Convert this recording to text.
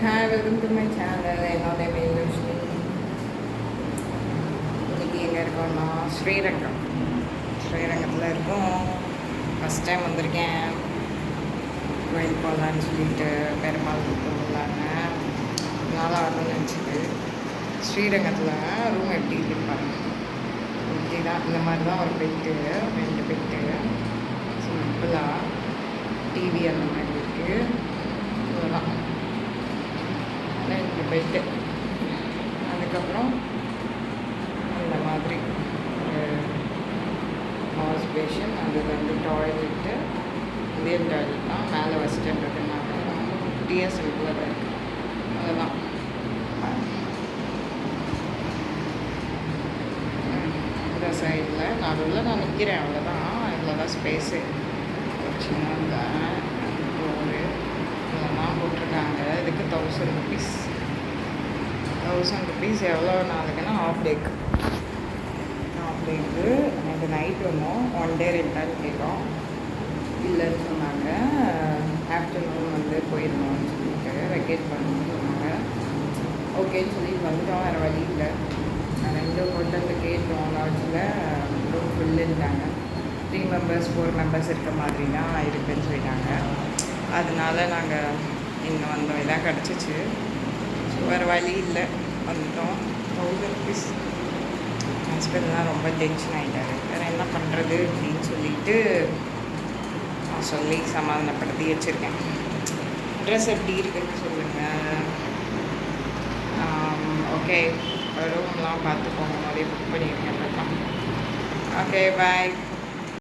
Hi, welcome to my channel. என்னோட பேர் ரோஷினி. இன்னைக்கு எங்கே இருக்கோம்னா ஸ்ரீரங்கத்தில் இருக்கோம். ஃபஸ்ட் டைம் வந்திருக்கேன். கோயில் போகலான்னு சொல்லிட்டு பெருமாள் போகலான்னு நாளாக வரணும்னு நினச்சிது. ஸ்ரீரங்கத்தில் ரூம் எப்படி இருக்குன்னு பாருங்கள். இப்படி தான் இந்த மாதிரி தான் ஒரு பெட்டு, 2 பெட்டு சிம்பிளாக டிவி அந்த மாதிரி இருக்குது. இதெல்லாம் 2 பெட்டு. அதுக்கப்புறம் அந்த மாதிரி ஒரு வாஷ் பேஷன், அது வந்து டாய்லெட்டு, இந்தியன் டாய்லெட் தான். மேலே வச்சுட்டுன்றதுனால குட்டியாக சிம்பிளாக தான் இருக்குது. அதெல்லாம் இந்த சைடில் நடுவில் நான் நிற்கிறேன், அவ்வளோதான். இவ்வளோ தான் ஸ்பேஸு. ஒரு சின்ன ஒரு இதெல்லாம் போட்டிருக்காங்க. இதுக்கு 1000 ருபீஸ். 1000 ருபீஸ் எவ்வளோ நாளுக்குன்னா ஹாஃப் டேக்கு எனக்கு நைட் ஒன்றும் 1 டே ரெண்டாவது கேட்டோம். இல்லைன்னு சொன்னாங்க. ஆஃப்டர்நூன் வந்து போயிடணும்னு சொல்லிட்டு வெக்கேட் பண்ணணும்னு சொன்னாங்க. ஓகேன்னு சொல்லிட்டு வந்துட்டோம். வேறு வழி இல்லை. 2 ஹோட்டலில் கேட்டோம். லாட்ஜில் ரூம் ஃபுல்லுன்ட்டாங்க. 3 மெம்பர்ஸ் 4 மெம்பர்ஸ் இருக்க மாதிரி தான் இருக்குதுன்னு சொல்லிட்டாங்க. அதனால நாங்கள் இங்கே வந்தோம். இதான் கிடச்சிச்சு. ஸோ வேறு வழி இல்லை, வந்துட்டோம். 1000 ருபீஸ். ஹஸ்பண்ட்லாம் ரொம்ப டென்ஷன் ஆகிட்டாரு. வேறு என்ன பண்ணுறது அப்படின்னு சொல்லிட்டு நான் சொல்லி சமாதானப்படுத்தி வச்சுருக்கேன். ட்ரெஸ் எப்படி இருக்குன்னு சொல்லுங்கள். ஓகே, ரூம்லாம் பார்த்து போங்க. நிறைய புக் பண்ணியிருக்கேன். ஓகே, பாய்.